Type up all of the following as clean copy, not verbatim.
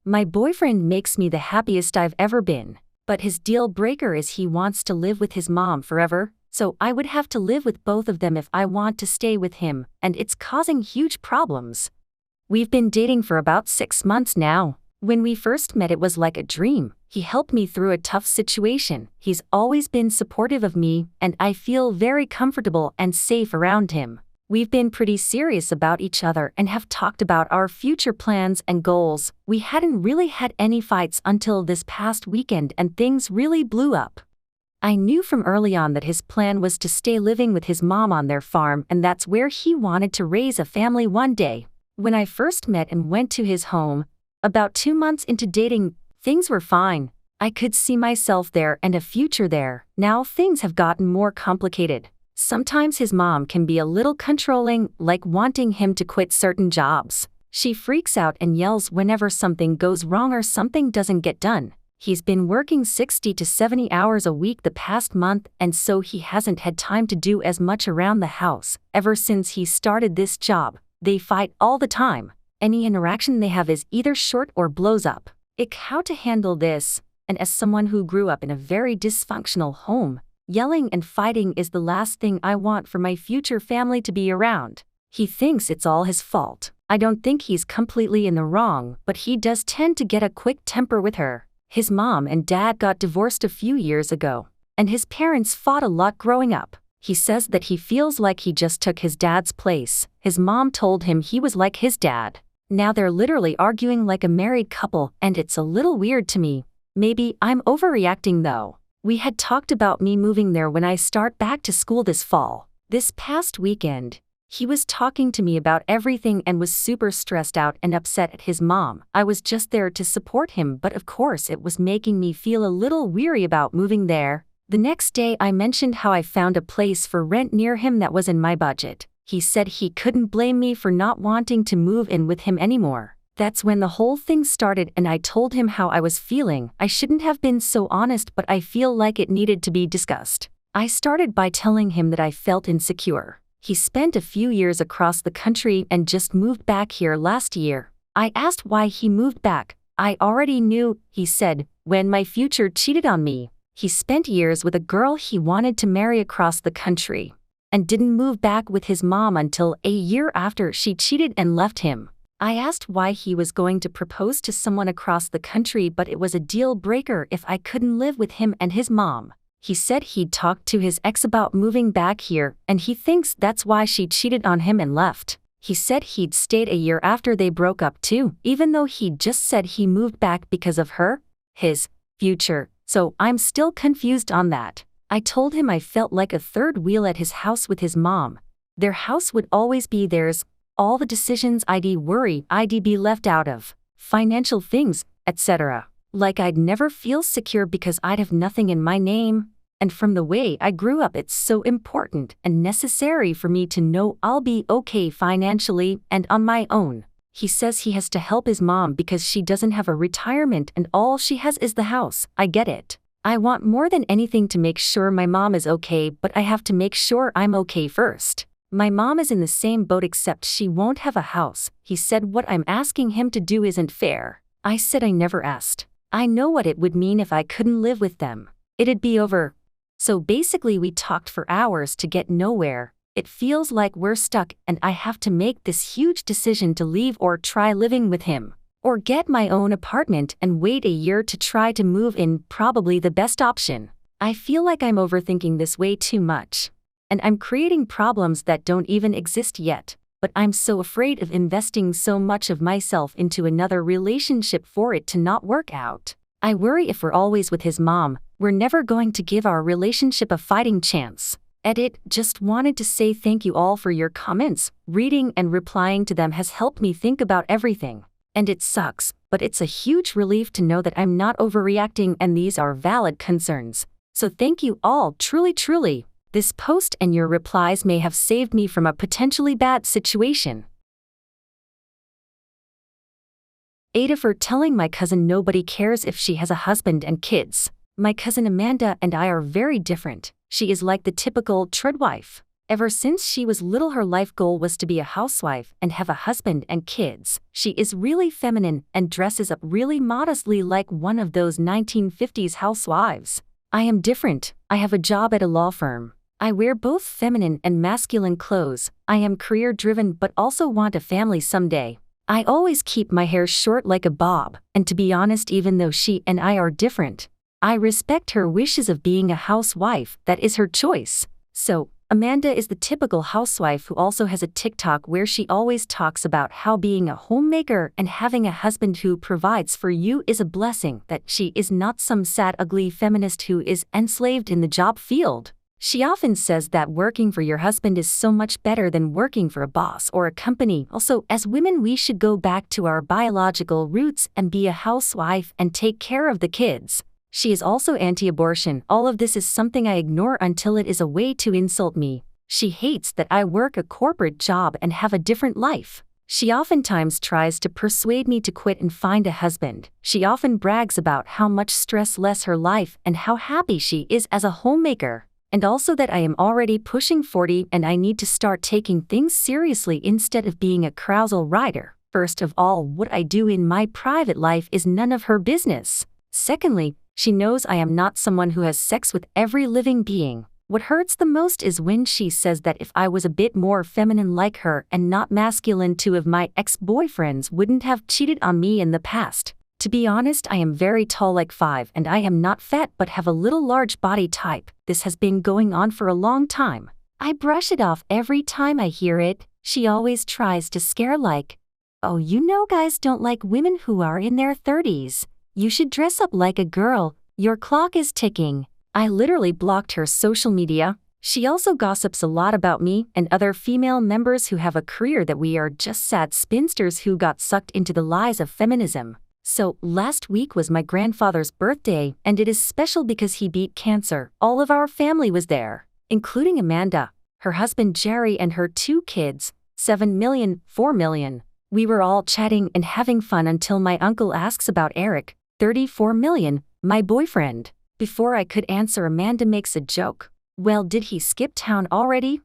My boyfriend makes me the happiest I've ever been, but his deal breaker is he wants to live with his mom forever, so I would have to live with both of them if I want to stay with him, and it's causing huge problems. We've been dating for about 6 months now. When we first met, it was like a dream. He helped me through a tough situation. He's always been supportive of me, and I feel very comfortable and safe around him. We've been pretty serious about each other and have talked about our future plans and goals. We hadn't really had any fights until this past weekend, and things really blew up. I knew from early on that his plan was to stay living with his mom on their farm, and that's where he wanted to raise a family one day. When I first met and went to his home, about 2 months into dating, things were fine. I could see myself there and a future there. Now things have gotten more complicated. Sometimes his mom can be a little controlling, like wanting him to quit certain jobs. She freaks out and yells whenever something goes wrong or something doesn't get done. He's been working 60 to 70 hours a week the past month, and so he hasn't had time to do as much around the house. Ever since he started this job, they fight all the time. Any interaction they have is either short or blows up. How to handle this? And as someone who grew up in a very dysfunctional home, yelling and fighting is the last thing I want for my future family to be around. He thinks it's all his fault. I don't think he's completely in the wrong, but he does tend to get a quick temper with her. His mom and dad got divorced a few years ago, and his parents fought a lot growing up. He says that he feels like he just took his dad's place. His mom told him he was like his dad. Now they're literally arguing like a married couple, and it's a little weird to me. Maybe I'm overreacting though. We had talked about me moving there when I start back to school this fall. This past weekend, he was talking to me about everything and was super stressed out and upset at his mom. I was just there to support him, but of course it was making me feel a little weary about moving there. The next day I mentioned how I found a place for rent near him that was in my budget. He said he couldn't blame me for not wanting to move in with him anymore. That's when the whole thing started, and I told him how I was feeling. I shouldn't have been so honest, but I feel like it needed to be discussed. I started by telling him that I felt insecure. He spent a few years across the country and just moved back here last year. I asked why he moved back. I already knew, he said, when my future cheated on me. He spent years with a girl he wanted to marry across the country, and didn't move back with his mom until a year after she cheated and left him. I asked why he was going to propose to someone across the country, but it was a deal breaker if I couldn't live with him and his mom. He said he'd talked to his ex about moving back here, and he thinks that's why she cheated on him and left. He said he'd stayed a year after they broke up too, even though he'd just said he moved back because of her, his future. So I'm still confused on that. I told him I felt like a third wheel at his house with his mom. Their house would always be theirs. All the decisions I'd worry I'd be left out of. Financial things, etc. Like I'd never feel secure because I'd have nothing in my name. And from the way I grew up, it's so important and necessary for me to know I'll be okay financially and on my own. He says he has to help his mom because she doesn't have a retirement and all she has is the house. I get it. I want more than anything to make sure my mom is okay, but I have to make sure I'm okay first. My mom is in the same boat except she won't have a house. He said what I'm asking him to do isn't fair. I said I never asked. I know what it would mean if I couldn't live with them. It'd be over. So basically we talked for hours to get nowhere. It feels like we're stuck and I have to make this huge decision to leave or try living with him. Or get my own apartment and wait a year to try to move in, probably the best option. I feel like I'm overthinking this way too much. And I'm creating problems that don't even exist yet, but I'm so afraid of investing so much of myself into another relationship for it to not work out. I worry if we're always with his mom, we're never going to give our relationship a fighting chance. Edit, just wanted to say thank you all for your comments. Reading and replying to them has helped me think about everything. And it sucks, but it's a huge relief to know that I'm not overreacting and these are valid concerns. So thank you all, truly. This post and your replies may have saved me from a potentially bad situation. Ada for telling my cousin nobody cares if she has a husband and kids. My cousin Amanda and I are very different. She is like the typical trad wife. Ever since she was little, her life goal was to be a housewife and have a husband and kids. She is really feminine and dresses up really modestly like one of those 1950s housewives. I am different. I have a job at a law firm. I wear both feminine and masculine clothes. I am career-driven but also want a family someday. I always keep my hair short like a bob, and to be honest, even though she and I are different, I respect her wishes of being a housewife. That is her choice. So, Amanda is the typical housewife who also has a TikTok where she always talks about how being a homemaker and having a husband who provides for you is a blessing, that she is not some sad, ugly feminist who is enslaved in the job field. She often says that working for your husband is so much better than working for a boss or a company. Also, as women, we should go back to our biological roots and be a housewife and take care of the kids. She is also anti-abortion. All of this is something I ignore until it is a way to insult me. She hates that I work a corporate job and have a different life. She oftentimes tries to persuade me to quit and find a husband. She often brags about how much stress less her life and how happy she is as a homemaker. And also that I am already pushing 40 and I need to start taking things seriously instead of being a carousel rider. First of all, what I do in my private life is none of her business. Secondly, she knows I am not someone who has sex with every living being. What hurts the most is when she says that if I was a bit more feminine like her and not masculine, 2 of my ex-boyfriends wouldn't have cheated on me in the past. To be honest, I am very tall, like 5, and I am not fat but have a little large body type. This has been going on for a long time. I brush it off every time I hear it. She always tries to scare like, oh, you know, guys don't like women who are in their 30s. You should dress up like a girl. Your clock is ticking. I literally blocked her social media. She also gossips a lot about me and other female members who have a career that we are just sad spinsters who got sucked into the lies of feminism. So, last week was my grandfather's birthday, and it is special because he beat cancer. All of our family was there, including Amanda, her husband Jerry, and her 2 kids, 7 million, 4 million. We were all chatting and having fun until my uncle asks about Eric, 34 million, my boyfriend. Before I could answer, Amanda makes a joke. Well, did he skip town already?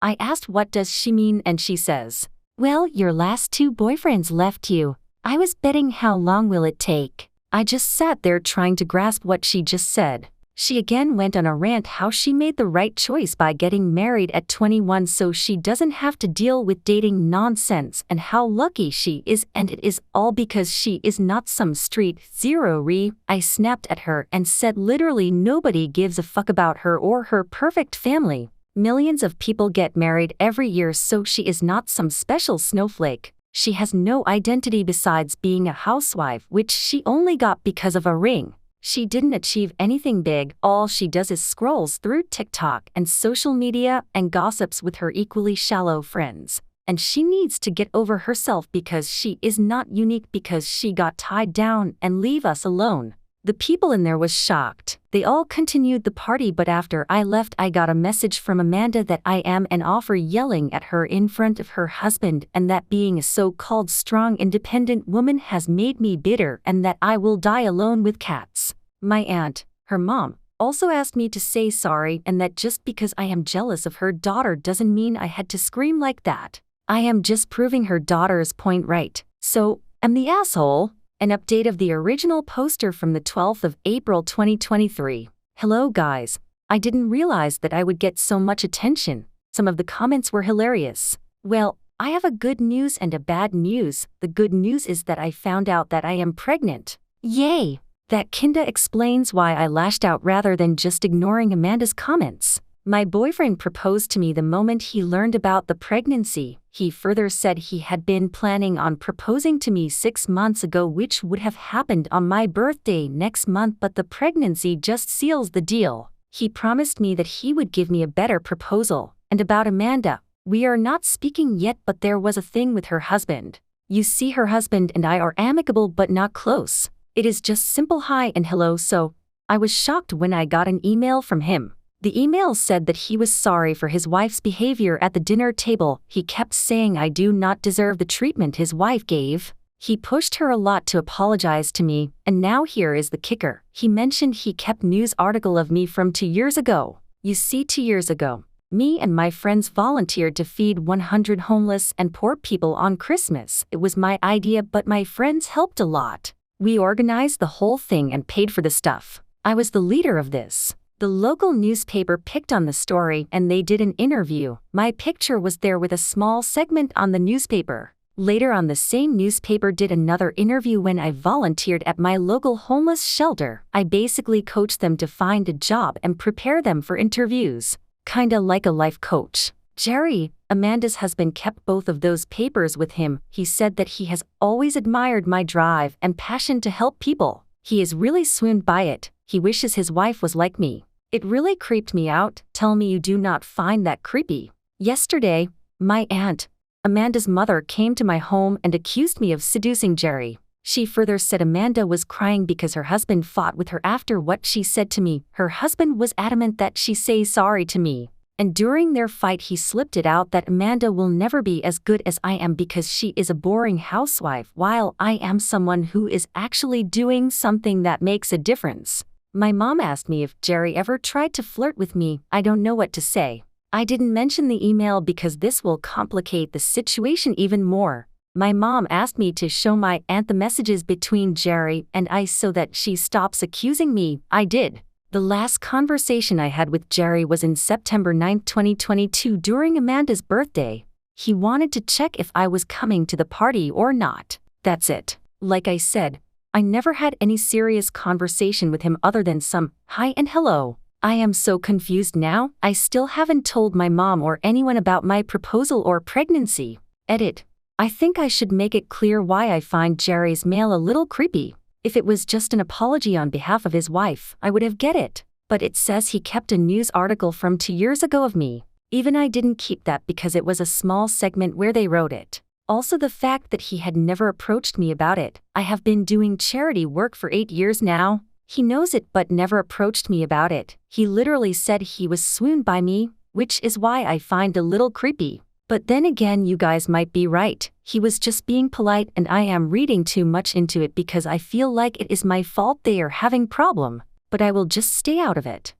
I asked what does she mean, and she says, well, your last 2 boyfriends left you. I was betting how long will it take. I just sat there trying to grasp what she just said. She again went on a rant how she made the right choice by getting married at 21 so she doesn't have to deal with dating nonsense and how lucky she is, and it is all because she is not some street zero. I snapped at her and said literally nobody gives a fuck about her or her perfect family. Millions of people get married every year, so she is not some special snowflake. She has no identity besides being a housewife, which she only got because of a ring. She didn't achieve anything big. All she does is scrolls through TikTok and social media and gossips with her equally shallow friends. And she needs to get over herself because she is not unique, because she got tied down and leave us alone. The people in there was shocked. They all continued the party, but after I left I got a message from Amanda that I am an offer, yelling at her in front of her husband, and that being a so-called strong independent woman has made me bitter and that I will die alone with cats. My aunt, her mom, also asked me to say sorry and that just because I am jealous of her daughter doesn't mean I had to scream like that. I am just proving her daughter's point right. So, I'm the asshole. An update of the original poster from the 12th of April 2023. Hello guys. I didn't realize that I would get so much attention. Some of the comments were hilarious. Well, I have a good news and a bad news. The good news is that I found out that I am pregnant. Yay! That kinda explains why I lashed out rather than just ignoring Amanda's comments. My boyfriend proposed to me the moment he learned about the pregnancy. He further said he had been planning on proposing to me 6 months ago, which would have happened on my birthday next month, but the pregnancy just seals the deal. He promised me that he would give me a better proposal. And about Amanda, we are not speaking yet, but there was a thing with her husband. You see, her husband and I are amicable but not close. It is just simple hi and hello, so I was shocked when I got an email from him. The email said that he was sorry for his wife's behavior at the dinner table. He kept saying I do not deserve the treatment his wife gave. He pushed her a lot to apologize to me, and now here is the kicker. He mentioned he kept news article of me from 2 years ago. You see, 2 years ago, Me and my friends volunteered to feed 100 homeless and poor people on Christmas. It was my idea, but my friends helped a lot. We organized the whole thing and paid for the stuff. I was the leader of this. The local newspaper picked on the story and they did an interview. My picture was there with a small segment on the newspaper. Later on, the same newspaper did another interview when I volunteered at my local homeless shelter. I basically coached them to find a job and prepare them for interviews. Kinda like a life coach. Jerry, Amanda's husband, kept both of those papers with him. He said that he has always admired my drive and passion to help people. He is really swooned by it. He wishes his wife was like me. It really creeped me out. Tell me you do not find that creepy. Yesterday, my aunt, Amanda's mother, came to my home and accused me of seducing Jerry. She further said Amanda was crying because her husband fought with her after what she said to me. Her husband was adamant that she say sorry to me. And during their fight he slipped it out that Amanda will never be as good as I am because she is a boring housewife while I am someone who is actually doing something that makes a difference. My mom asked me if Jerry ever tried to flirt with me. I don't know what to say. I didn't mention the email because this will complicate the situation even more. My mom asked me to show my aunt the messages between Jerry and I so that she stops accusing me. I did. The last conversation I had with Jerry was in September 9, 2022 during Amanda's birthday. He wanted to check if I was coming to the party or not. That's it. Like I said, I never had any serious conversation with him other than some hi and hello. I am so confused now. I still haven't told my mom or anyone about my proposal or pregnancy. Edit. I think I should make it clear why I find Jerry's mail a little creepy. If it was just an apology on behalf of his wife, I would have get it. But it says he kept a news article from 2 years ago of me. Even I didn't keep that because it was a small segment where they wrote it. Also the fact that he had never approached me about it. I have been doing charity work for 8 years now. He knows it but never approached me about it. He literally said he was swooned by me, which is why I find a little creepy. But then again, you guys might be right. He was just being polite and I am reading too much into it because I feel like it is my fault they are having problem. But I will just stay out of it.